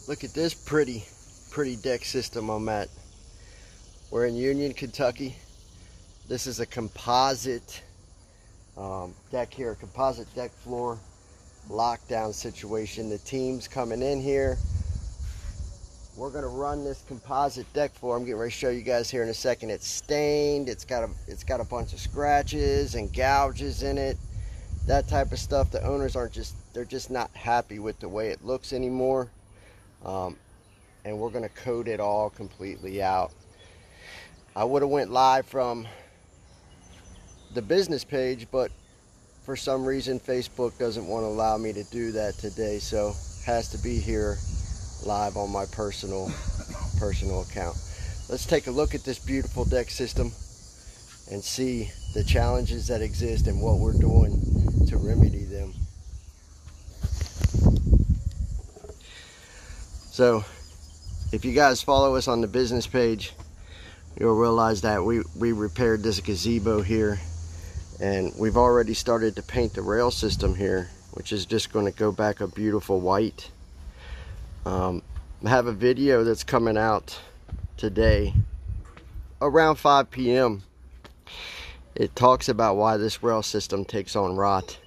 Look at this pretty deck system I'm at. We're in Union, Kentucky. This is a composite deck here, a composite deck floor lockdown situation. The team's coming in here. We're gonna run this composite deck floor. I'm getting ready to show you guys here in a second. It's stained. It's got a bunch of scratches and gouges in it. That type of stuff. The owners they're just not happy with the way it looks anymore. And we're gonna coat it all completely out. I would have went live from the business page, but for some reason Facebook doesn't want to allow me to do that today, so has to be here live on my personal account. Let's take a look at this beautiful deck system and see the challenges that exist and what we're doing to remedy them. So if you guys follow us on the business page, you'll realize that we repaired this gazebo here, and we've already started to paint the rail system here, which is just going to go back a beautiful white. I have a video that's coming out today around 5 p.m. It talks about why this rail system takes on rot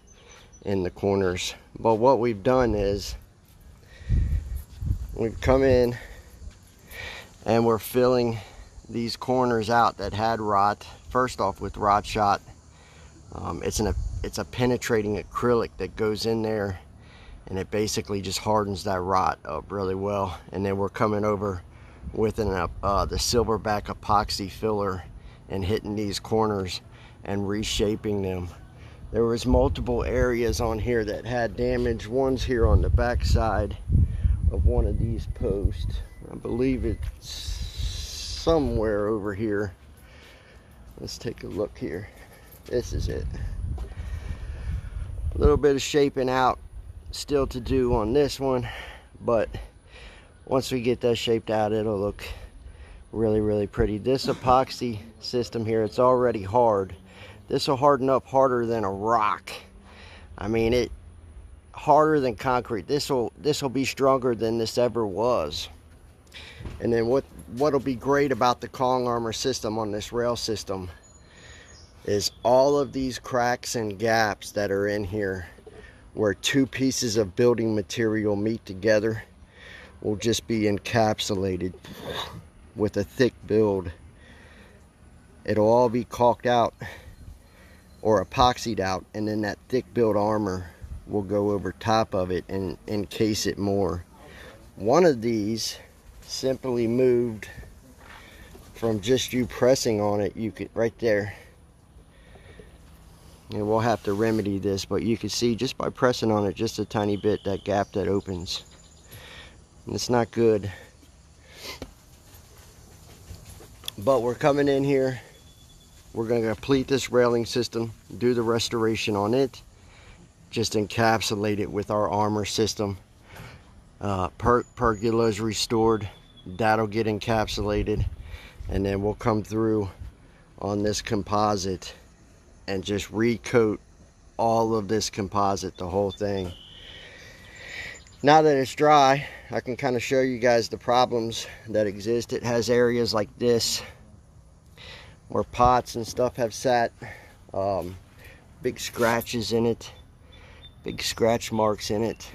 in the corners. But what we've done is we've come in and we're filling these corners out that had rot. First off, with rot shot. It's a penetrating acrylic that goes in there, and it basically just hardens that rot up really well. And then we're coming over with the silverback epoxy filler and hitting these corners and reshaping them. There was multiple areas on here that had damage. One's here on the back side of one of these posts. I believe it's somewhere over here. Let's take a look here. This is it. A little bit of shaping out still to do on this one, but once we get that shaped out, it'll look really pretty. This epoxy system here, it's already hard. This will harden up harder than a rock. I mean, it harder than concrete. This will be stronger than this ever was. And then what'll be great about the Kong Armor system on this rail system is all of these cracks and gaps that are in here where two pieces of building material meet together will just be encapsulated with a thick build. It'll all be caulked out or epoxied out, and then that thick build armor will go over top of it and encase it more. One of these simply moved from just you pressing on it. You could right there, and we'll have to remedy this, but you can see just by pressing on it just a tiny bit, that gap that opens, and it's not good. But we're coming in here, we're going to complete this railing system, do the restoration on it, just encapsulate it with our armor system. Pergola is restored, that'll get encapsulated, and then we'll come through on this composite and just recoat all of this composite, the whole thing. Now that it's dry, I can kind of show you guys the problems that exist. It has areas like this where pots and stuff have sat, big scratches in it, big scratch marks in it.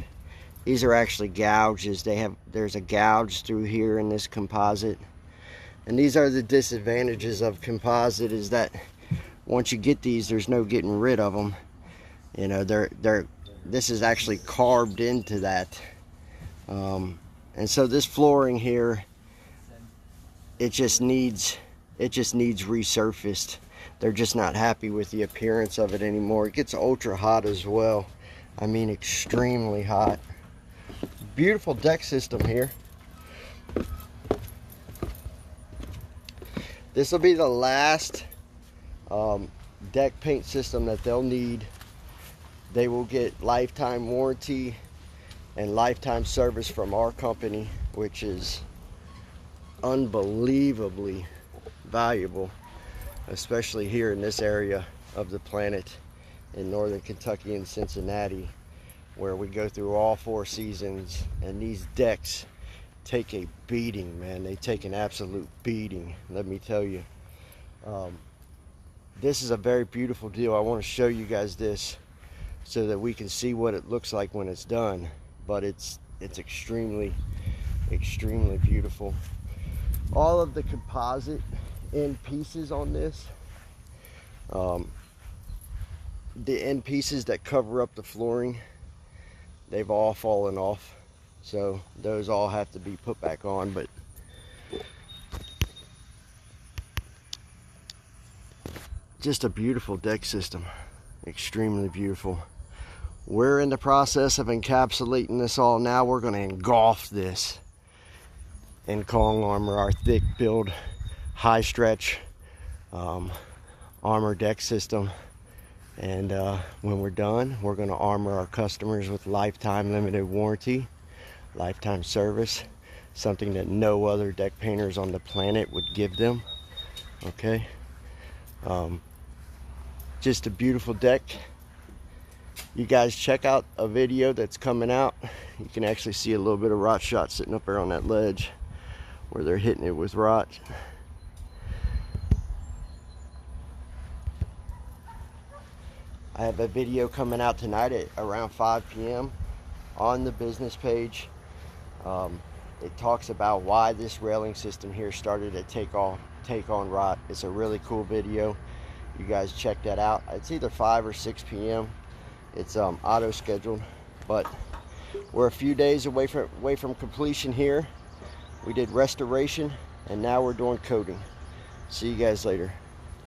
These are actually gouges. There's a gouge through here in this composite. And these are the disadvantages of composite, is that once you get these, there's no getting rid of them. You know, this is actually carved into that. And so this flooring here, it just needs resurfaced. They're just not happy with the appearance of it anymore. It gets ultra hot as well. I mean, extremely hot. Beautiful deck system here. This will be the last deck paint system that they'll need. They will get lifetime warranty and lifetime service from our company, which is unbelievably valuable, especially here in this area of the planet in northern Kentucky and Cincinnati, where we go through all 4 seasons, and these decks take a beating, man. They take an absolute beating, let me tell you. This is a very beautiful deal. I want to show you guys this so that we can see what it looks like when it's done. But it's extremely beautiful. All of the composite end pieces on this, the end pieces that cover up the flooring, they've all fallen off, so those all have to be put back on. But just a beautiful deck system, extremely beautiful. We're in the process of encapsulating this all now. We're going to engulf this in Kong Armor, our thick build, high stretch armor deck system. And when we're done, we're going to armor our customers with lifetime limited warranty, lifetime service, something that no other deck painters on the planet would give them. Okay, just a beautiful deck. You guys check out a video that's coming out. You can actually see a little bit of rot shot sitting up there on that ledge where they're hitting it with rot. I have a video coming out tonight at around 5 p.m. on the business page. It talks about why this railing system here started to take on rot. It's a really cool video. You guys check that out. It's either 5 or 6 p.m. It's auto scheduled, but we're a few days away from completion here. We did restoration and now we're doing coating. See you guys later.